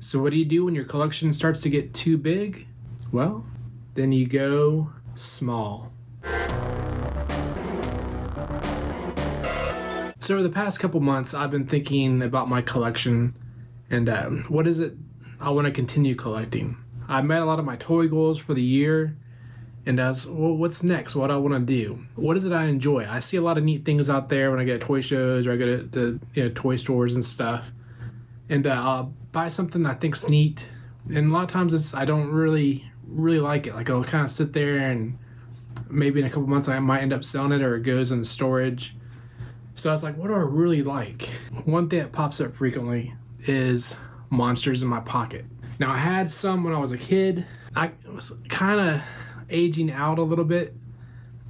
So what do you do when your collection starts to get too big? Well, then you go small. So over the past couple months, I've been thinking about my collection and what is it I want to continue collecting. I met a lot of my toy goals for the year, and as well, what's next? What I want to do? What is it I enjoy? I see a lot of neat things out there when I go to toy shows or I go to the toy stores and stuff, and I'll buy something I think's neat, and a lot of times I don't really like it. Like I'll kind of sit there and maybe in a couple months I might end up selling it or it goes in storage. So I was like, what do I really like? One thing that pops up frequently is monsters in my pocket. Now I had some when I was a kid. I was kind of aging out a little bit.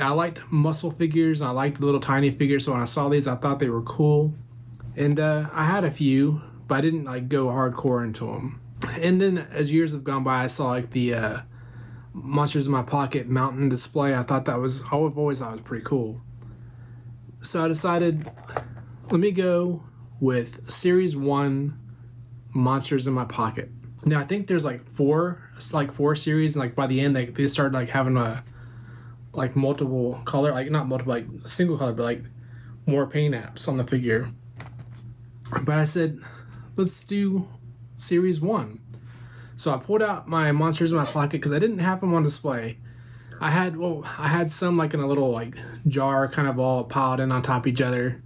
I liked muscle figures and I liked the little tiny figures, so when I saw these I thought they were cool. And I had a few, but I didn't like go hardcore into them. And then as years have gone by, I saw like the monsters in my pocket mountain display. I thought I've always thought it was pretty cool. So I decided, let me go with Series 1 monsters in my pocket. Now I think there's like four series, and like by the end they started like having like multiple color, like not multiple, like single color, but like more paint apps on the figure. But I said, let's do Series 1. So I pulled out my monsters in my pocket because I didn't have them on display. I had some like in a little like jar, kind of all piled in on top of each other,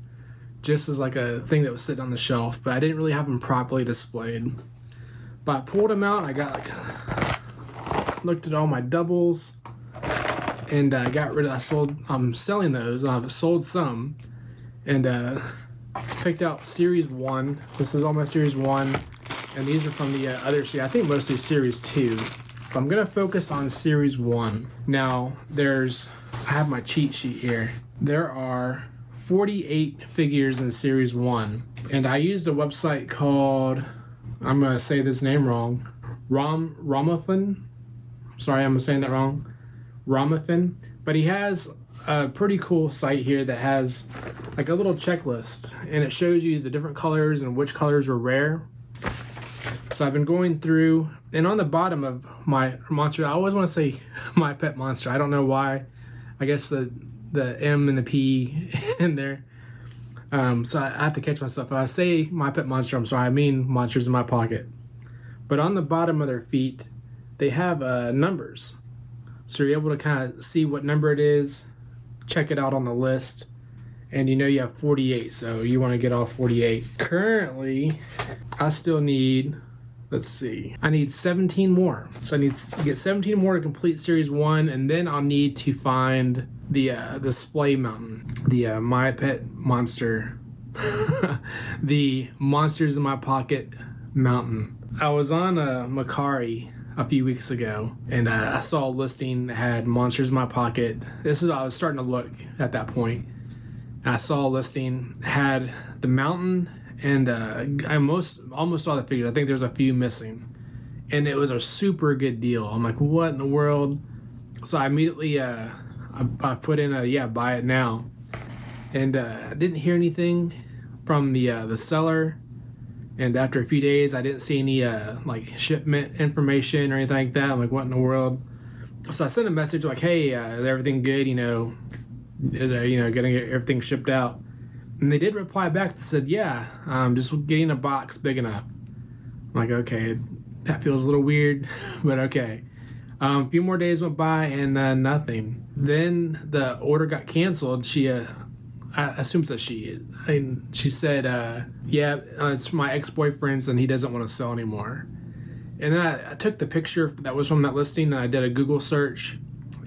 just as like a thing that was sitting on the shelf, but I didn't really have them properly displayed. But I pulled them out, I looked at all my doubles, and I'm selling those, and I've sold some, and picked out Series 1. This is all my Series 1, and these are from the other series. I think mostly Series 2. So I'm going to focus on Series 1. Now, I have my cheat sheet here. There are 48 figures in Series 1. And I used a website called, I'm going to say this name wrong, Ramafin. Sorry, I'm saying that wrong. Ramafin. But he has a pretty cool site here that has like a little checklist. And it shows you the different colors and which colors were rare. So I've been going through, and on the bottom of my monster, I always want to say my pet monster. I don't know why. I guess the M and the P in there. So I have to catch myself. If I say my pet monster, I'm sorry, I mean monsters in my pocket. But on the bottom of their feet, they have numbers. So you're able to kind of see what number it is, check it out on the list, and you have 48, so you want to get all 48. Currently, I still need, I need 17 more. So I need to get 17 more to complete Series 1, and then I'll need to find the display mountain, the My Pet Monster, the Monsters in My Pocket mountain. I was on Macari a few weeks ago, and I saw a listing that had Monsters in My Pocket. I was starting to look at that point. And I saw a listing, had the mountain, and I almost all the figures. I think there's a few missing, and it was a super good deal. I'm like, what in the world? So I immediately I put in buy it now, and I didn't hear anything from the seller. And after a few days, I didn't see any like shipment information or anything like that. I'm like, what in the world? So I sent a message like, hey, is everything good? Is there, getting everything shipped out? And they did reply back that said, yeah, just getting a box big enough. I'm like, okay, that feels a little weird, but okay. A few more days went by and nothing. Then the order got canceled. She, I assume that she said, it's my ex-boyfriend's and he doesn't want to sell anymore. And then I took the picture that was from that listing and I did a Google search,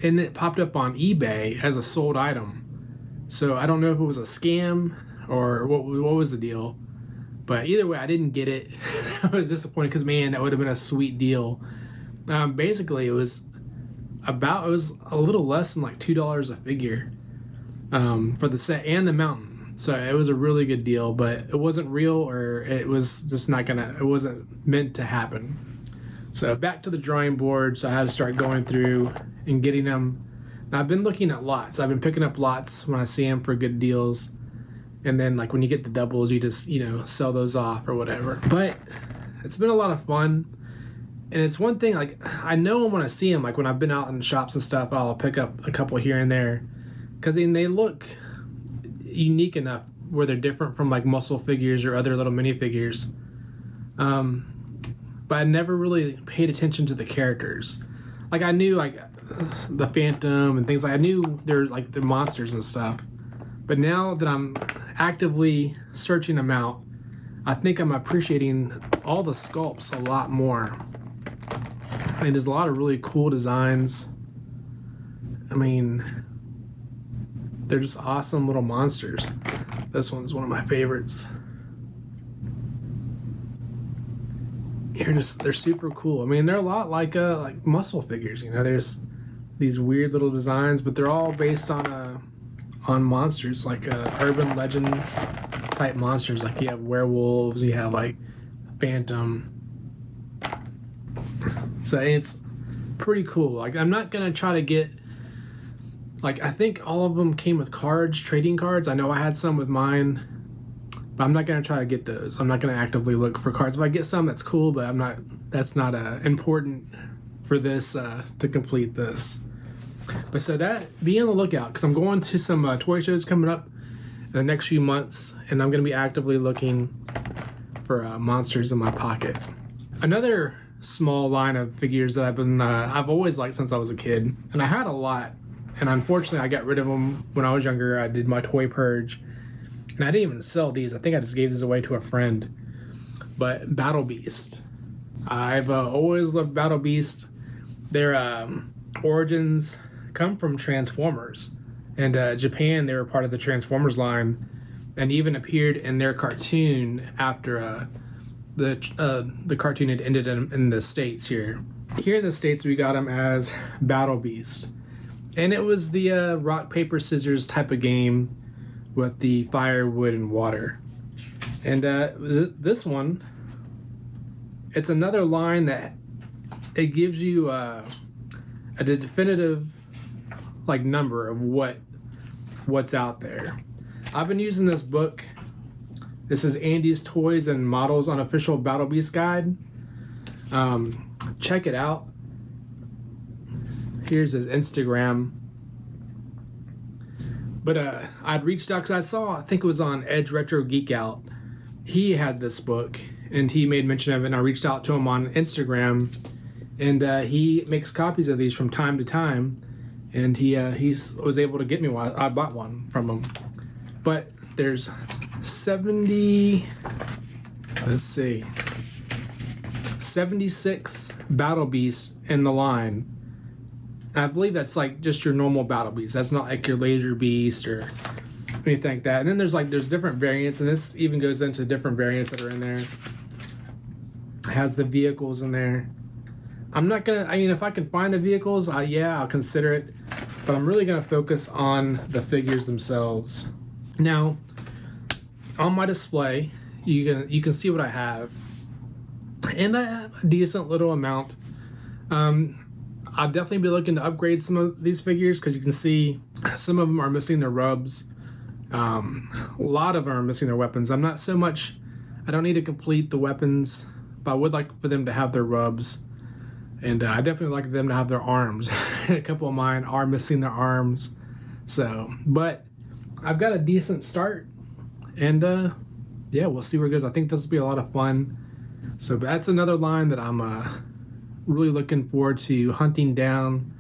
and it popped up on eBay as a sold item. So I don't know if it was a scam or what was the deal. But either way, I didn't get it. I was disappointed because, man, that would have been a sweet deal. Basically, it was a little less than like $2 a figure for the set and the mountain. So it was a really good deal, but it wasn't real, or it was just it wasn't meant to happen. So back to the drawing board. So I had to start going through and getting them. Now, I've been looking at lots. I've been picking up lots when I see them for good deals. And then like when you get the doubles, you just, sell those off or whatever. But it's been a lot of fun. And it's one thing, like, I know when I see them, like when I've been out in shops and stuff, I'll pick up a couple here and there, because they look unique enough where they're different from like muscle figures or other little minifigures. But I never really paid attention to the characters. Like I knew like the Phantom and things like, I knew they're like the monsters and stuff. But now that I'm actively searching them out, I think I'm appreciating all the sculpts a lot more. I mean, there's a lot of really cool designs. I mean, they're just awesome little monsters. This one's one of my favorites. They're super cool. I mean, they're a lot like muscle figures. You know, there's these weird little designs, but they're all based on monsters, like urban legend type monsters. Like you have werewolves, you have like Phantom. So it's pretty cool. Like I'm not gonna try to get, like, I think all of them came with cards, trading cards. I know I had some with mine, but I'm not gonna try to get those. I'm not gonna actively look for cards. If I get some, that's cool, but that's not important for this to complete this. But so that, be on the lookout, because I'm going to some toy shows coming up in the next few months, and I'm gonna be actively looking for monsters in my pocket. Another small line of figures that I've always liked since I was a kid, and I had a lot, and unfortunately I got rid of them when I was younger. I did my toy purge, and I didn't even sell these. I think I just gave these away to a friend. But Battle Beast, I've always loved Battle Beast. Their origins come from Transformers, and Japan, they were part of the Transformers line, and even appeared in their cartoon after the cartoon had ended in the States here. Here in the States, we got them as Battle Beast. And it was the rock, paper, scissors type of game with the fire, wood, and water. And this one, it's another line that it gives you a definitive like number of what's out there. I've been using this book. This is Andy's Toys and Models Unofficial Battle Beast Guide. Check it out. Here's his Instagram. But I'd reached out because I think it was on Edge Retro Geek Out. He had this book and he made mention of it, and I reached out to him on Instagram, and he makes copies of these from time to time, and he was able to get me one. I bought one from him. But there's 76 Battle Beasts in the line. I believe that's like just your normal Battle Beast. That's not like your Laser Beast or anything like that. And then there's different variants, and this even goes into different variants that are in there. It has the vehicles in there. I'm not gonna, I mean, if I can find the vehicles, I'll consider it. But I'm really gonna focus on the figures themselves. Now, on my display, you can see what I have, and I have a decent little amount. I'll definitely be looking to upgrade some of these figures, because you can see some of them are missing their rubs. A lot of them are missing their weapons. I don't need to complete the weapons, but I would like for them to have their rubs, and I definitely like them to have their arms. A couple of mine are missing their arms, but I've got a decent start, and we'll see where it goes. I think this will be a lot of fun. So that's another line that I'm really looking forward to hunting down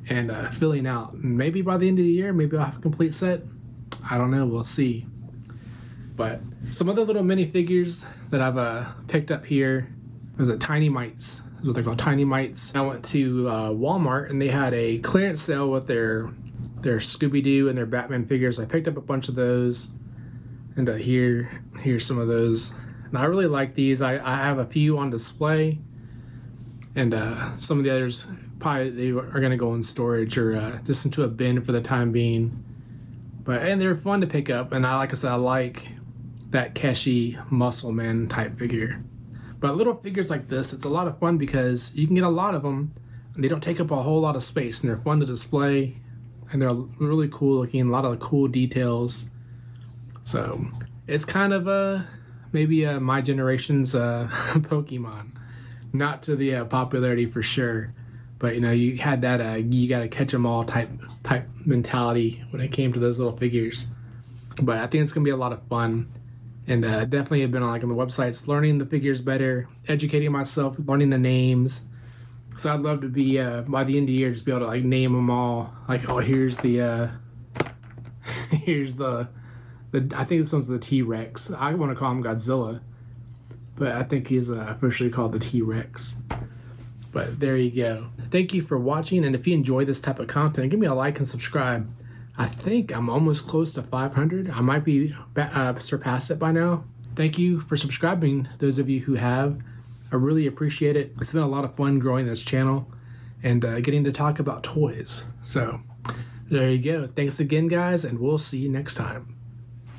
and filling out. And maybe by the end of the year, maybe I'll have a complete set. I don't know. We'll see. But some other little minifigures that I've picked up here. Was it Tiny Mites? That's what they're called, Tiny Mites. I went to Walmart, and they had a clearance sale with their Scooby-Doo and their Batman figures. I picked up a bunch of those, and here's some of those. And I really like these. I have a few on display, and some of the others probably they are going to go in storage or just into a bin for the time being. And they're fun to pick up, and like I said, I like that Keshi Muscle Man type figure. But little figures like this, it's a lot of fun because you can get a lot of them, and they don't take up a whole lot of space, and they're fun to display, and they're really cool looking, a lot of cool details. So it's kind of maybe my generation's Pokemon. Not to the popularity for sure, but you know, you had that you got to catch them all type mentality when it came to those little figures. But I think it's gonna be a lot of fun, and definitely have been on the websites, learning the figures better, educating myself, learning the names. So I'd love to be by the end of the year just be able to like name them all. Like, oh, here's the here's the I think this one's the T-Rex. I want to call him Godzilla, but I think he's officially called the T-Rex. But there you go. Thank you for watching, and if you enjoy this type of content, give me a like and subscribe. I think I'm almost close to 500. I might be surpassed it by now. Thank you for subscribing, those of you who have. I really appreciate it. It's been a lot of fun growing this channel and getting to talk about toys. So there you go. Thanks again, guys, and we'll see you next time.